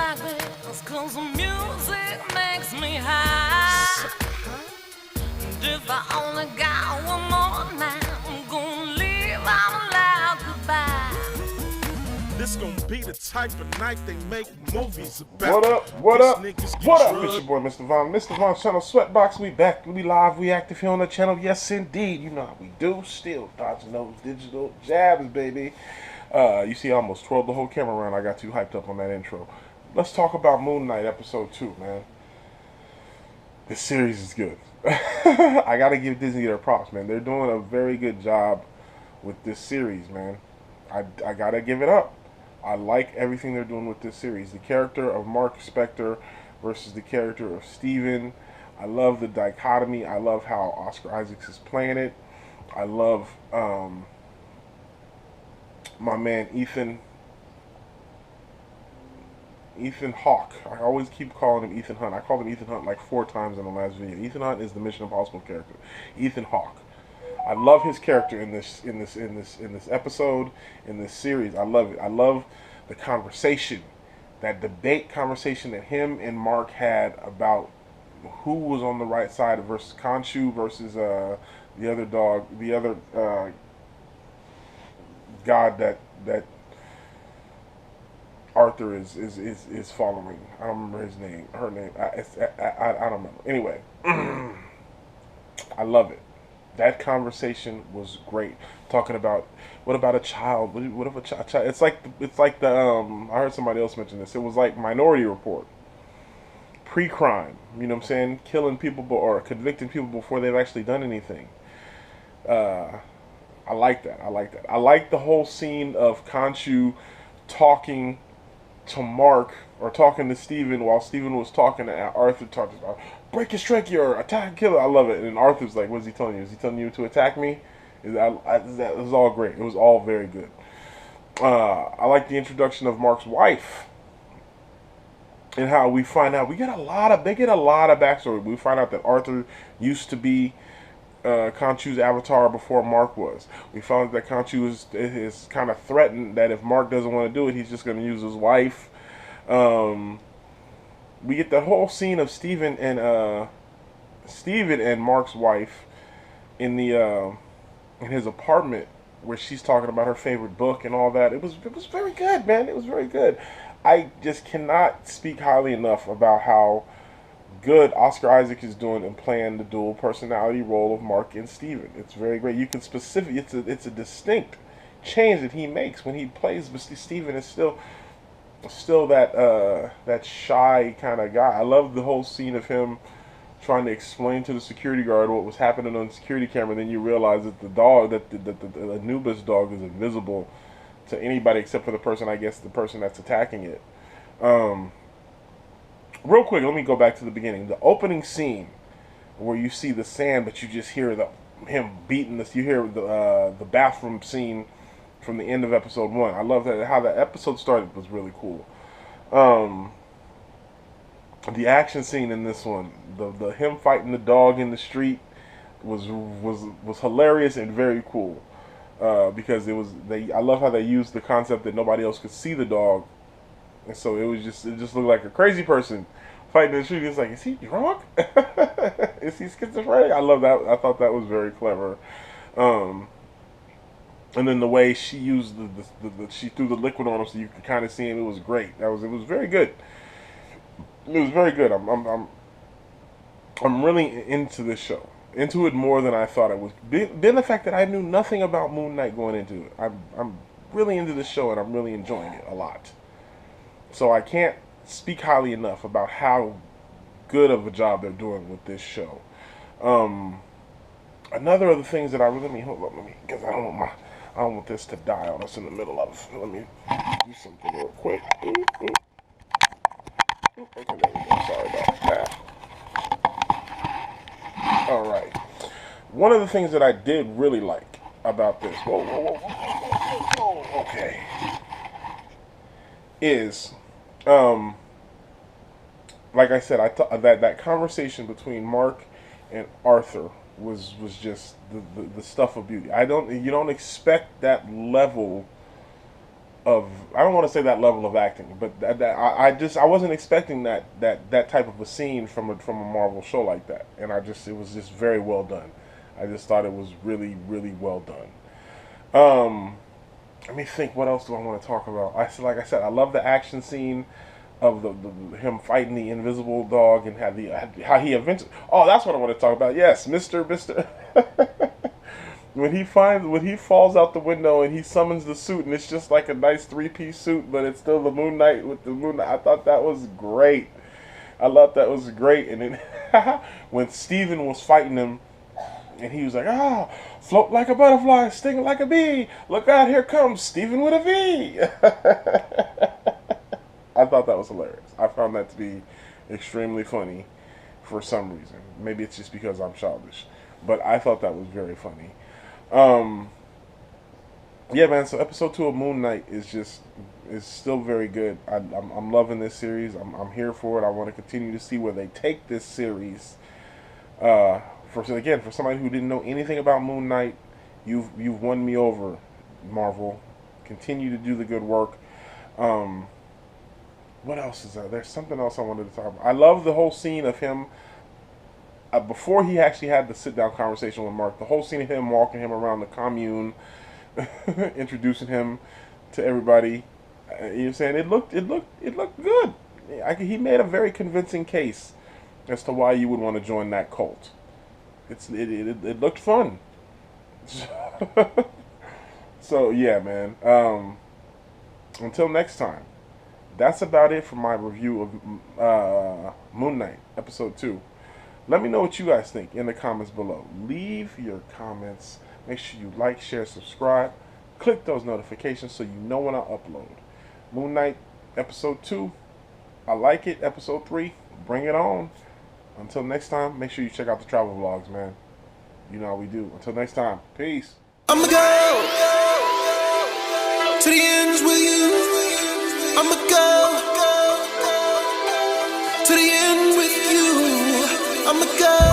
like this, 'cause the music makes me high. And if I only got one more night, I'm gonna leave out a loud goodbye. This gonna be the type of night they make movies about. What up? What These up? niggas get What up? It's drugged. your boy, Mr. Von. Mr. Von channel Sweatbox. We back. We live. We active here on the channel. Yes, indeed. You know how we do. Still dodging those digital jabs, baby. You see, I almost twirled the whole camera around. I got too hyped up on that intro. Let's talk about Moon Knight episode 2, man. This series is good. I gotta give Disney their props, man. They're doing a very good job with this series, man. I gotta give it up. I like everything they're doing with this series. The character of Mark Spector versus the character of Steven. I love the dichotomy. I love how Oscar Isaacs is playing it. I love my man Ethan Hawke. I always keep calling him Ethan Hunt. I called him Ethan Hunt like 4 times in the last video. Ethan Hunt is the Mission Impossible character. Ethan Hawke. I love his character in this episode, in this series. I love it. I love the conversation, that debate conversation that him and Mark had about who was on the right side versus Khonshu versus the other dog, the other god that Arthur is following. I don't remember his name, her name. I don't remember. Anyway, I love it. That conversation was great. Talking about what about a child? What if a child? It's like the I heard somebody else mention this. It was like Minority Report, pre-crime. You know what I'm saying? Killing people or convicting people before they've actually done anything. I like that. I like that. I like the whole scene of Khonshu talking to Mark or talking to Steven while Steven was talking to Arthur, talking about break his trachea or attack and kill it. I love it. And Arthur's like, what is he telling you? Is he telling you to attack me? That was all great. It was all very good. I like the introduction of Mark's wife and how we find out they get a lot of backstory. We find out that Arthur used to be Khonshu's avatar before Mark was. We found that Khonshu is kind of threatened that if Mark doesn't want to do it, he's just going to use his wife. We get the whole scene of Steven and Mark's wife in the in his apartment where she's talking about her favorite book and all that. It was very good, man. It was very good. I just cannot speak highly enough about how good Oscar Isaac is doing in playing the dual personality role of Mark and Steven. It's very great. You can it's a distinct change that he makes when he plays, but Steven is still that shy kind of guy. I love the whole scene of him trying to explain to the security guard what was happening on the security camera. Then you realize that the dog, that the Anubis dog, is invisible to anybody except for the person that's attacking it. Real quick, let me go back to the beginning. The opening scene where you see the sand, but you just hear him beating this. You hear the bathroom scene from the end of episode 1. I love that how the episode started was really cool. The action scene in this one, the him fighting the dog in the street was hilarious and very cool. Because I love how they used the concept that nobody else could see the dog. And so it just looked like a crazy person fighting in the street. It's like, is he drunk? Is he schizophrenic? I love that. I thought that was very clever. And then the way she used she threw the liquid on him so you could kind of see him. It was great. It was very good. It was very good. I'm really into this show. Into it more than I thought I was. Then the fact that I knew nothing about Moon Knight going into it. I'm really into this show and I'm really enjoying it a lot. So I can't speak highly enough about how good of a job they're doing with this show. Another of the things that because I don't want this to die on us in the middle of. Let me do something real quick. Okay, there we go. Sorry about that. All right. One of the things that I did really like about this, okay, is like I said, that conversation between Mark and Arthur was just the stuff of beauty. You don't expect that level of, I don't want to say that level of acting, but I wasn't expecting that type of a scene from a Marvel show like that, and it was just very well done. I just thought it was really really well done. Let me think. What else do I want to talk about? Like I said, I love the action scene of the him fighting the invisible dog and how he eventually. Oh, that's what I want to talk about. Yes, Mister. When he falls out the window and he summons the suit and it's just like a nice 3-piece suit, but it's still the Moon Knight with the Moon Knight. I thought that was great. And then when Steven was fighting him and he was like, float like a butterfly, sting like a bee. Look out, here comes Steven with a V. I thought that was hilarious. I found that to be extremely funny for some reason. Maybe it's just because I'm childish, but I thought that was very funny. Yeah, man. So episode 2 of Moon Knight is still very good. I'm loving this series. I'm here for it. I want to continue to see where they take this series. For somebody who didn't know anything about Moon Knight, you've won me over, Marvel. Continue to do the good work. What else is there? There's something else I wanted to talk about. I love the whole scene of him. Before he actually had the sit-down conversation with Mark, the whole scene of him walking him around the commune, introducing him to everybody. You know what I'm saying? It looked good. He made a very convincing case as to why you would want to join that cult. It looked fun. So yeah, man. Until next time, that's about it for my review of Moon Knight episode 2. Let me know what you guys think in the comments below. Leave your comments. Make sure you like, share, subscribe. Click those notifications so you know when I upload. Moon Knight episode 2. I like it. Episode 3. Bring it on. Until next time, make sure you check out the travel vlogs, man. You know how we do. Until next time. Peace. I'ma go to the ends with you. I'ma go to the end with you. I'ma go.